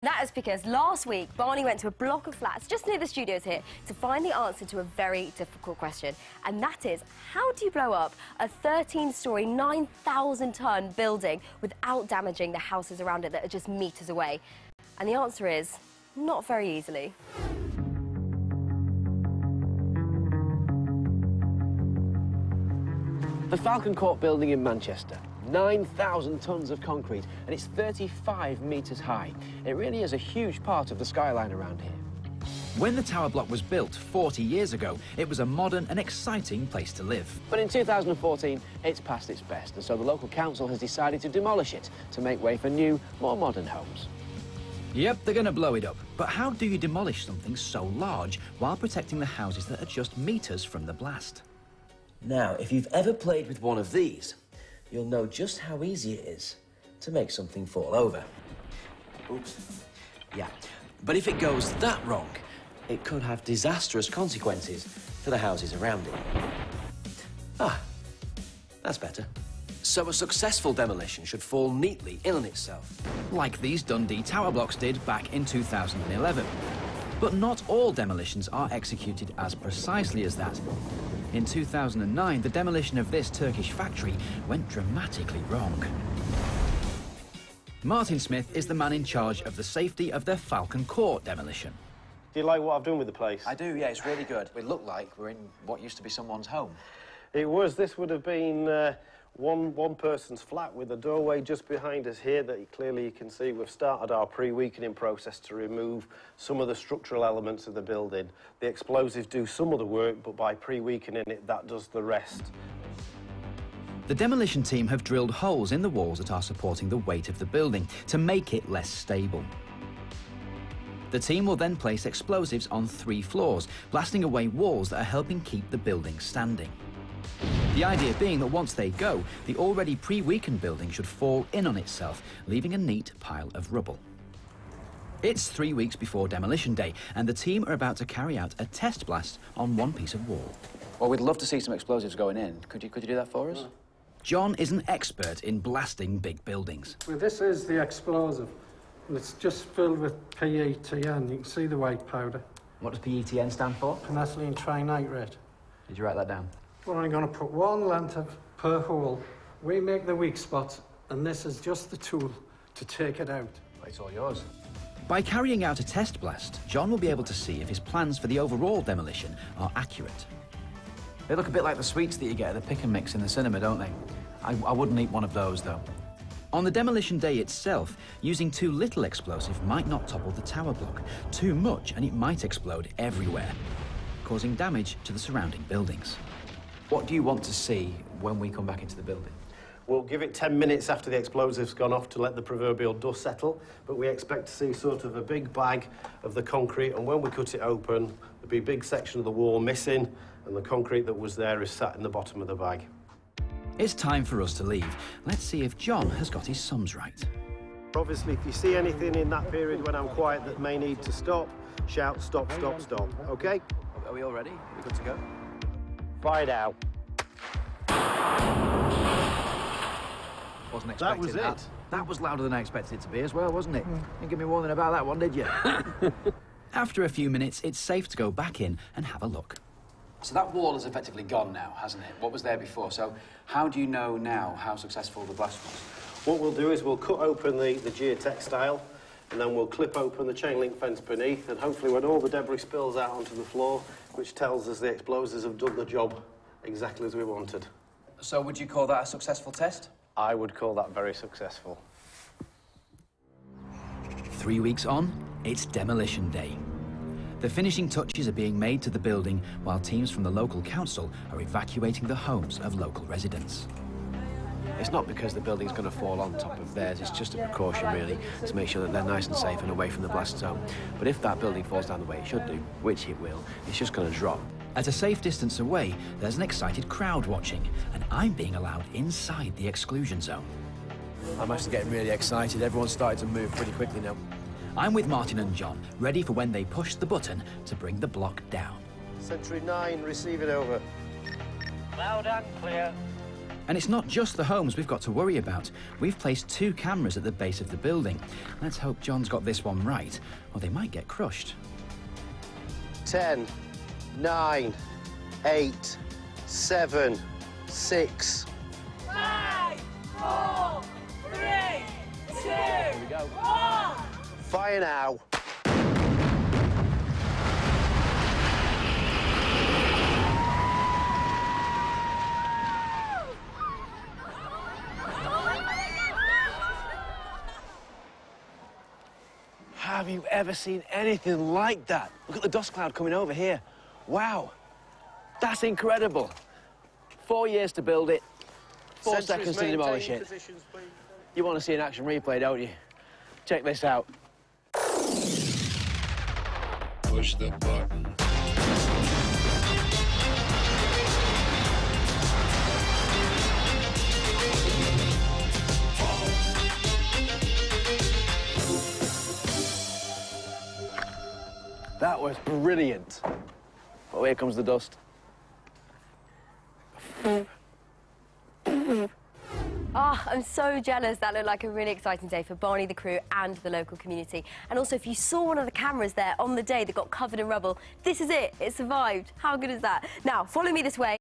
That is because last week, Barney went to a block of flats just near the studios here to find the answer to a very difficult question. And that is, how do you blow up a 13-storey, 9,000-tonne building without damaging the houses around it that are just metres away? And the answer is, not very easily. The Falcon Court building in Manchester. 9,000 tonnes of concrete, and it's 35 metres high. It really is a huge part of the skyline around here. When the tower block was built 40 years ago, it was a modern and exciting place to live. But in 2014, it's past its best, and so the local council has decided to demolish it to make way for new, more modern homes. Yep, they're going to blow it up. But how do you demolish something so large while protecting the houses that are just metres from the blast? Now, if you've ever played with one of these, you'll know just how easy it is to make something fall over. Oops. Yeah, but if it goes that wrong, it could have disastrous consequences for the houses around it. Ah, that's better. So a successful demolition should fall neatly in on itself. Like these Dundee tower blocks did back in 2011. But not all demolitions are executed as precisely as that. In 2009, the demolition of this Turkish factory went dramatically wrong. Martin Smith is the man in charge of the safety of the Falcon Court demolition. Do you like what I've done with the place? I do, yeah, it's really good. We look like we're in what used to be someone's home. It was. This would have been one person's flat with a doorway just behind us here that clearly you can see. We've started our pre-weakening process to remove some of the structural elements of the building. The explosives do some of the work, but by pre-weakening it, that does the rest. The demolition team have drilled holes in the walls that are supporting the weight of the building to make it less stable. The team will then place explosives on 3 floors, blasting away walls that are helping keep the building standing. The idea being that once they go, the already pre-weakened building should fall in on itself, leaving a neat pile of rubble. It's 3 weeks before demolition day, and the team are about to carry out a test blast on one piece of wall. Well, we'd love to see some explosives going in. Could you do that for us? John is an expert in blasting big buildings. Well, this is the explosive, and it's just filled with PETN. You can see the white powder. What does PETN stand for? Penicillin trinitrate. Did you write that down? We're only going to put 1 lantern per hole. We make the weak spots, and this is just the tool to take it out. It's all yours. By carrying out a test blast, John will be able to see if his plans for the overall demolition are accurate. They look a bit like the sweets that you get at the pick and mix in the cinema, don't they? I wouldn't eat one of those, though. On the demolition day itself, using too little explosive might not topple the tower block. Too much, and it might explode everywhere, causing damage to the surrounding buildings. What do you want to see when we come back into the building? We'll give it 10 minutes after the explosive's gone off to let the proverbial dust settle, but we expect to see sort of a big bag of the concrete, and when we cut it open, there'll be a big section of the wall missing, and the concrete that was there is sat in the bottom of the bag. It's time for us to leave. Let's see if John has got his sums right. Obviously, if you see anything in that period when I'm quiet that may need to stop, shout stop, stop, stop, OK? Are we all ready? Are we good to go? Fire now. Wasn't expecting That was it. That was louder than I expected it to be as well, wasn't it? You didn't give me warning about that one, did you? After a few minutes, it's safe to go back in and have a look. So that wall is effectively gone now, hasn't it? What was there before? So how do you know now how successful the blast was? What we'll do is we'll cut open the geotextile, and then we'll clip open the chain link fence beneath, and hopefully when all the debris spills out onto the floor, which tells us the explosives have done the job exactly as we wanted. So would you call that a successful test? I would call that very successful. 3 weeks on, it's demolition day. The finishing touches are being made to the building while teams from the local council are evacuating the homes of local residents. It's not because the building's going to fall on top of theirs, it's just a precaution, really, to make sure that they're nice and safe and away from the blast zone. But if that building falls down the way it should do, which it will, it's just going to drop. At a safe distance away, there's an excited crowd watching, and I'm being allowed inside the exclusion zone. I'm actually getting really excited. Everyone's starting to move pretty quickly now. I'm with Martin and John, ready for when they push the button to bring the block down. Sentry 9, receive it over. Loud and clear. And it's not just the homes we've got to worry about. We've placed 2 cameras at the base of the building. Let's hope John's got this one right, or they might get crushed. 10, 9, 8, 7, 6. 5, 4, 3, 2, 1. Fire now. Have you ever seen anything like that? Look at the dust cloud coming over here. Wow, that's incredible. 4 years to build it, 4 seconds to demolish it. You want to see an action replay, don't you? Check this out. Push the button. That was brilliant. Oh, here comes the dust. Oh, I'm so jealous. That looked like a really exciting day for Barney, the crew and the local community. And also, if you saw one of the cameras there on the day that got covered in rubble, this is it. It survived. How good is that? Now, follow me this way.